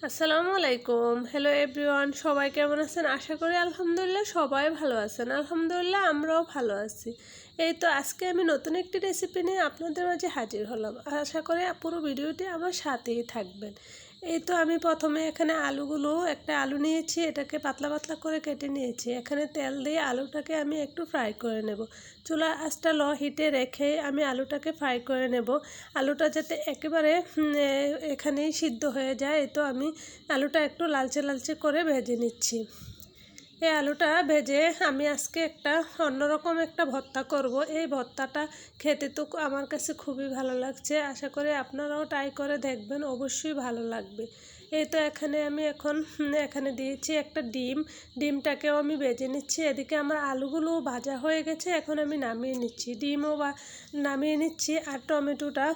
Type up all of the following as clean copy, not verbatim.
আসসালামু আলাইকুম। Hello everyone, সবাই কেমন আছেন? আশা করি আলহামদুলিল্লাহ সবাই ভালো আছেন। আলহামদুলিল্লাহ আমরাও ভালো আছি। এই তো আজকে আমি নতুন একটি রেসিপি নিয়ে আপনাদের মাঝে হাজির হলাম। আশা করি পুরো ভিডিওটি আমার সাথেই থাকবেন। এই তো আমি প্রথমে এখানে একটা আলু নিয়েছি, এটাকে পাতলা পাতলা করে কেটে নিয়েছি। এখানে তেল দিয়ে আলুটাকে আমি একটু ফ্রাই করে নেব। চুলার আঁচটা লো হিটে রেখে আমি আলুটাকে ফ্রাই করে নেব। আলুটা যাতে একেবারে এখানেই সিদ্ধ হয়ে যায়, তো আমি আলুটা একটু লালচে লালচে করে ভেজে নিচ্ছি। এই আলুটা ভেজে আমি আজকে অন্যরকম একটা ভর্তা করব। এই ভর্তাটা খেতে তো আমার কাছে খুবই ভালো লাগছে। আশা করি আপনারাও ট্রাই করে দেখবেন, অবশ্যই ভালো লাগবে। এই তো আমি এখানে দিয়েছি একটা ডিমটাকেও আমি ভেজে নিচ্ছি। এদিকে আমার আলুগুলো ভাজা হয়ে গেছে, এখন আমি নামিয়ে নিচ্ছি। নামিয়ে নিচ্ছি। আর টমেটোটা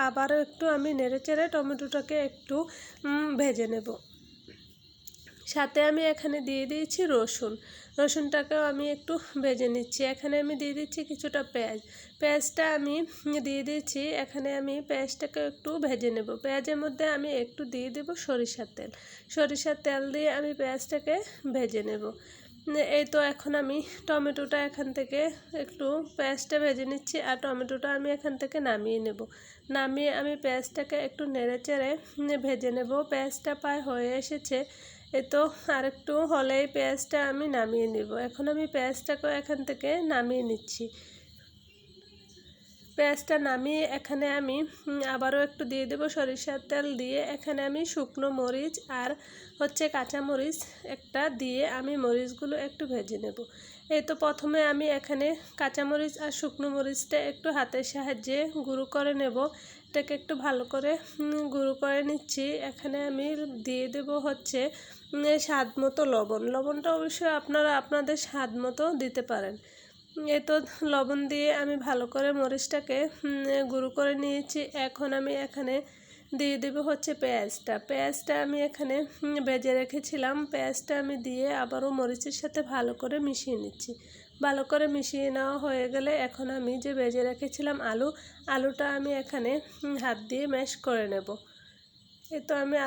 আবারও একটু আমি নেড়েচেড়ে টমেটোটাকে একটু ভেজে নেব। সাথে আমি এখানে দিয়ে দিয়েছি রসুনটাকেও আমি একটু ভেজে নিচ্ছি। এখানে আমি দিয়ে দিচ্ছি কিছুটা পেঁয়াজটা আমি দিয়ে দিয়েছি। এখানে আমি পেঁয়াজটাকে একটু ভেজে নেব। পেঁয়াজের মধ্যে আমি একটু দিয়ে দেব সরিষার তেল দিয়ে আমি পেঁয়াজটাকে ভেজে নেব। এই তো এখন আমি টমেটোটা এখান থেকে একটু পেঁয়াজটা ভেজে নিচ্ছি, আর টমেটোটা আমি এখান থেকে নামিয়ে আমি পেঁয়াজটাকে একটু নেড়েচেড়ে ভেজে নেব। পেঁয়াজটা প্রায় হয়ে এসেছে। তো আর একটু হলেই পেঁয়াজটা আমি নামিয়ে নেব। এখন আমি পেঁয়াজটাকেও এখান থেকে নামিয়ে নিচ্ছি। পেঁয়াজটা নামিয়ে এখানে আমি আবারও একটু দিয়ে দেব সরিষার তেল দিয়ে। এখানে আমি শুকনো মরিচ আর কাঁচা মরিচ একটা দিয়ে আমি মরিচগুলো একটু ভেজে নেব। এই তো প্রথমে আমি এখানে কাঁচা মরিচ আর শুকনো মরিচটা একটু হাতের সাহায্যে গুঁড়ো করে নেব। এটাকে একটু ভালো করে গুঁড়ো করে নিচ্ছি। এখানে আমি দিয়ে দেব স্বাদ মতো লবণটা অবশ্যই আপনারা আপনাদের স্বাদ মতো দিতে পারেন। এই তো লবণ দিয়ে আমি ভালো করে মরিচটাকে গুঁড়ো করে নিয়েছি। এখন আমি এখানে দিয়ে দেব পেঁয়াজটা আমি এখানে ভেজে রেখেছিলাম। পেঁয়াজটা আমি দিয়ে আবারও মরিচের সাথে ভালো করে মিশিয়ে নিচ্ছি। ভালো করে মিশিয়ে নেওয়া হয়ে গেলে এখন আমি যে ভেজে রেখেছিলাম আলুটা আমি এখানে হাত দিয়ে ম্যাশ করে নেব। এই তো আমি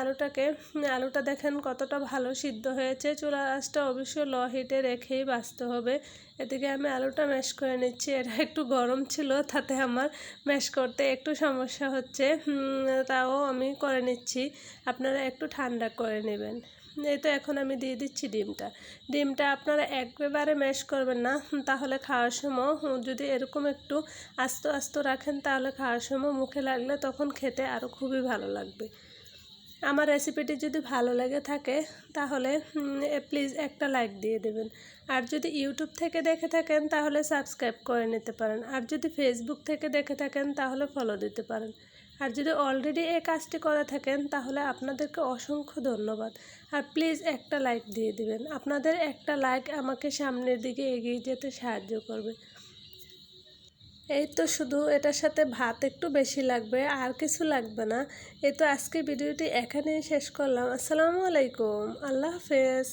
আলুটা দেখেন কতটা ভালো সিদ্ধ হয়েছে। চুলার আঁচটা অবশ্যই লো হিটে রেখেই ভাজতে হবে। এদিকে আমি আলুটা ম্যাশ করে নিচ্ছি। এটা একটু গরম ছিল, তাতে আমার ম্যাশ করতে একটু সমস্যা হচ্ছে, তাও আমি করে নিচ্ছি। আপনারা একটু ঠান্ডা করে নেবেন। এই তো এখন আমি দিয়ে দিচ্ছি ডিমটা আপনারা একেবারে ম্যাশ করবেন না, তাহলে খাওয়ার সময় যদি এরকম একটু আস্ত আস্ত রাখেন, তাহলে খাওয়ার সময় মুখে লাগলে তখন খেতে আরও খুবই ভালো লাগবে। আমার রেসিপিটি যদি ভালো লেগে থাকে তাহলে প্লিজ একটা লাইক দিয়ে দেবেন। আর যদি ইউটিউব থেকে দেখে থাকেন তাহলে সাবস্ক্রাইব করে নিতে পারেন। আর যদি ফেসবুক থেকে দেখে থাকেন তাহলে ফলো দিতে পারেন। আর যদি অলরেডি এই কাজটি করে থাকেন তাহলে আপনাদেরকে অসংখ্য ধন্যবাদ। আর প্লিজ একটা লাইক দিয়ে দিবেন। আপনাদের একটা লাইক আমাকে সামনের দিকে এগিয়ে যেতে সাহায্য করবে। এই তো শুধু এটার সাথে ভাত একটু বেশি লাগবে, আর কিছু লাগবে না। এই তো আজকে ভিডিওটি এখানেই শেষ করলাম। আসসালামু আলাইকুম, আল্লাহ হাফেজ।